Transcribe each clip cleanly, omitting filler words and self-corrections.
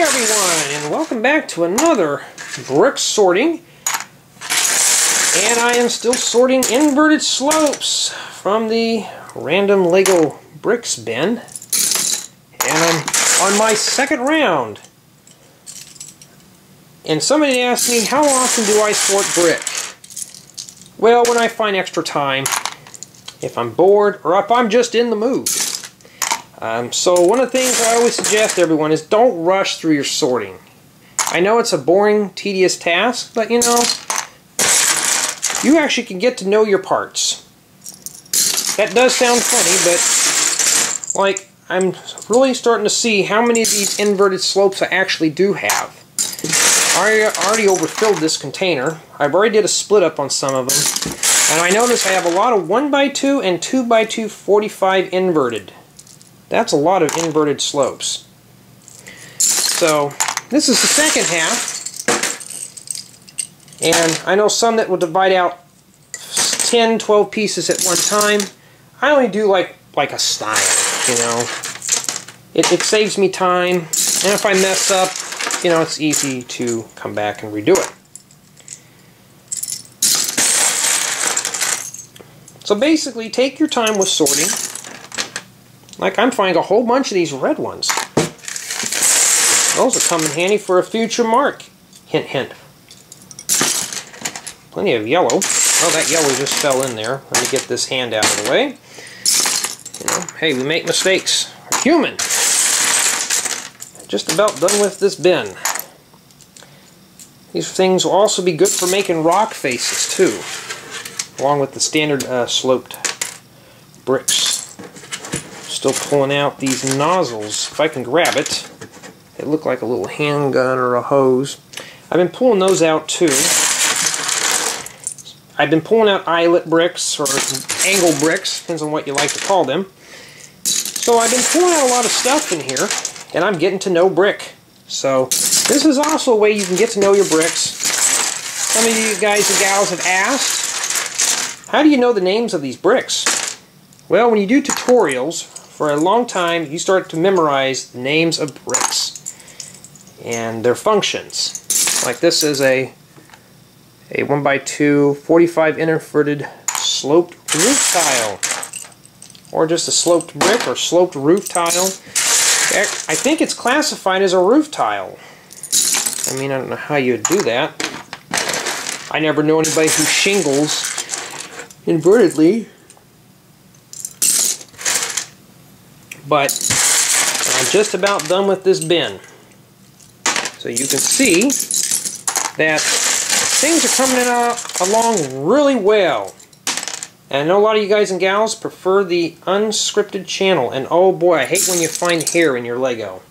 everyone, and welcome back to another brick sorting. And I am still sorting inverted slopes from the random Lego bricks bin. And I'm on my second round. And somebody asked me, how often do I sort brick? Well, when I find extra time, if I'm bored, or if I'm just in the mood. So one of the things I always suggest to everyone is don't rush through your sorting. I know it's a boring, tedious task, but you know, you actually can get to know your parts. That does sound funny, but like I'm really starting to see how many of these inverted slopes I actually do have. I already overfilled this container. I've already did a split up on some of them. And I notice I have a lot of 1x2 and 2x2 45 inverted. That's a lot of inverted slopes. So, this is the second half. And I know some that will divide out 10, 12 pieces at one time. I only do like a style, you know. It saves me time. And if I mess up, you know, it's easy to come back and redo it. So basically, take your time with sorting. Like I'm finding a whole bunch of these red ones. Those will come in handy for a future mark. Hint, hint. Plenty of yellow. Oh, that yellow just fell in there. Let me get this hand out of the way. You know, hey, we make mistakes. We're human. Just about done with this bin. These things will also be good for making rock faces too, along with the standard sloped bricks. Still pulling out these nozzles. If I can grab it, they look like a little handgun or a hose. I've been pulling those out too. I've been pulling out eyelet bricks or angle bricks, depends on what you like to call them. So I've been pulling out a lot of stuff in here, and I'm getting to know brick. So this is also a way you can get to know your bricks. Some of you guys and gals have asked, how do you know the names of these bricks? Well, when you do tutorials, for a long time, you start to memorize the names of bricks and their functions. Like this is a 1x2 45 inverted sloped roof tile, or just a sloped brick or sloped roof tile. I think it's classified as a roof tile. I mean, I don't know how you would do that. I never know anybody who shingles invertedly. But I'm just about done with this bin. So you can see that things are coming along really well. And I know a lot of you guys and gals prefer the unscripted channel. And oh boy, I hate when you find hair in your Lego.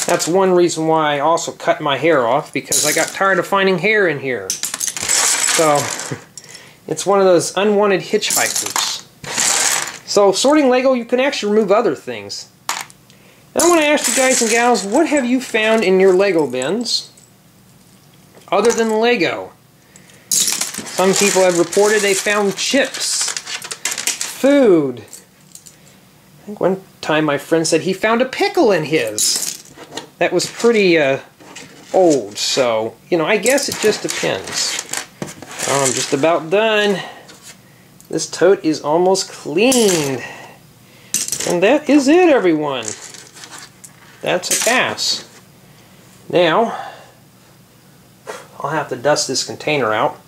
That's one reason why I also cut my hair off, because I got tired of finding hair in here. So, it's one of those unwanted hitchhikers. So, sorting Lego, you can actually remove other things. And I want to ask you guys and gals, what have you found in your Lego bins other than Lego? Some people have reported they found chips, food. I think one time my friend said he found a pickle in his. That was pretty old, so, you know, I guess it just depends. Oh, I'm just about done. This tote is almost cleaned. And that is it, everyone. That's a pass. Now, I'll have to dust this container out.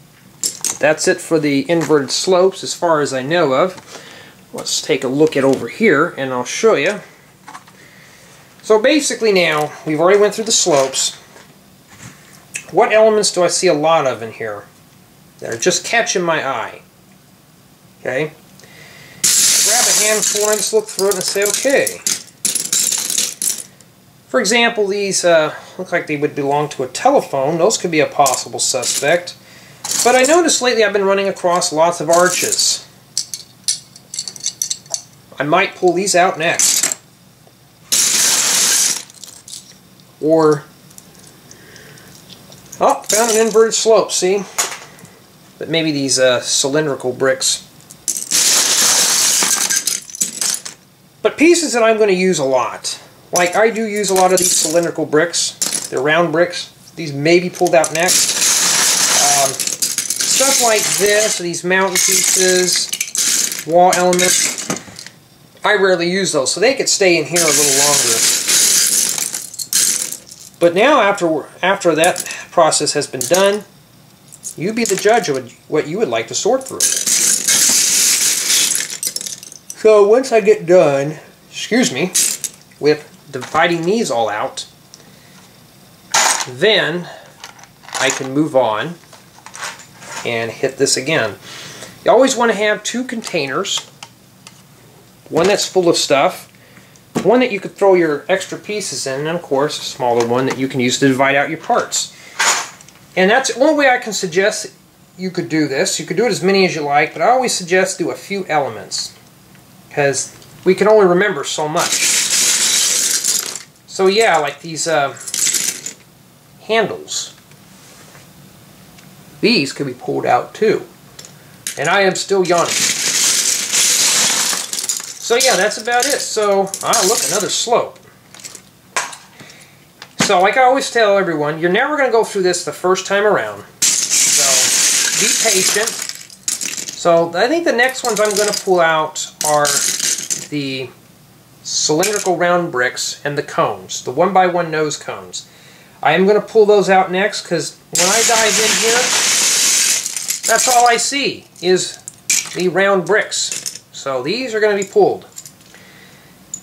That's it for the inverted slopes as far as I know of. Let's take a look at over here and I'll show you. So basically now, we've already went through the slopes. What elements do I see a lot of in here that are just catching my eye? Okay. Grab a handful and I just look through it and say, okay. For example, these look like they would belong to a telephone. Those could be a possible suspect. But I noticed lately I've been running across lots of arches. I might pull these out next. Or, oh, found an inverted slope, see? But maybe these cylindrical bricks. But pieces that I'm going to use a lot, Like, I do use a lot of these cylindrical bricks. They're round bricks. These may be pulled out next. Stuff like this, these mountain pieces, wall elements, I rarely use those, so they could stay in here a little longer. But now, after that process has been done, you be the judge of what you would like to sort through. So once I get done, excuse me, with dividing these all out, then I can move on and hit this again. You always want to have two containers. One that's full of stuff, one that you could throw your extra pieces in, and of course a smaller one that you can use to divide out your parts. And that's the only way I can suggest you could do this. You could do it as many as you like, but I always suggest do a few elements, because we can only remember so much. So yeah, like these handles. These could be pulled out too. And I am still yawning. So yeah, that's about it. So, look, another slope. So like I always tell everyone, you're never going to go through this the first time around. So be patient. So I think the next ones I'm going to pull out are the cylindrical round bricks and the cones, the 1x1 nose cones. I am going to pull those out next, because when I dive in here, that's all I see is the round bricks. So these are going to be pulled.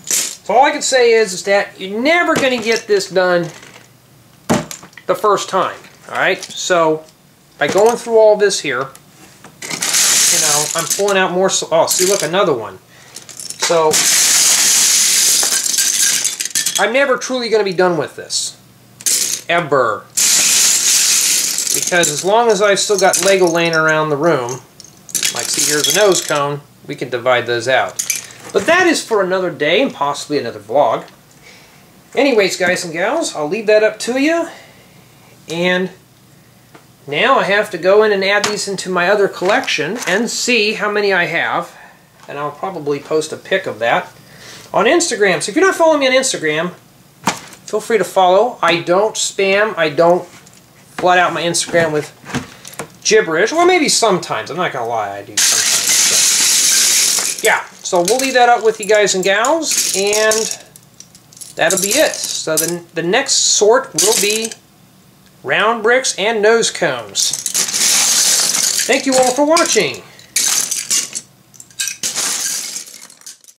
So all I can say is that you're never going to get this done the first time. Alright, so by going through all this here, you know, I'm pulling out more. Oh, see, look, another one. So I'm never truly going to be done with this. Ever. Because as long as I've still got Lego laying around the room, like, see, here's a nose cone, we can divide those out. But that is for another day and possibly another vlog. Anyways, guys and gals, I'll leave that up to you. And now I have to go in and add these into my other collection and see how many I have. And I'll probably post a pic of that on Instagram. So if you're not following me on Instagram, feel free to follow. I don't spam. I don't flood out my Instagram with gibberish. Well, maybe sometimes. I'm not going to lie, I do sometimes. But yeah, so we'll leave that up with you guys and gals, and that'll be it. So the next sort will be round bricks and nose cones. Thank you all for watching.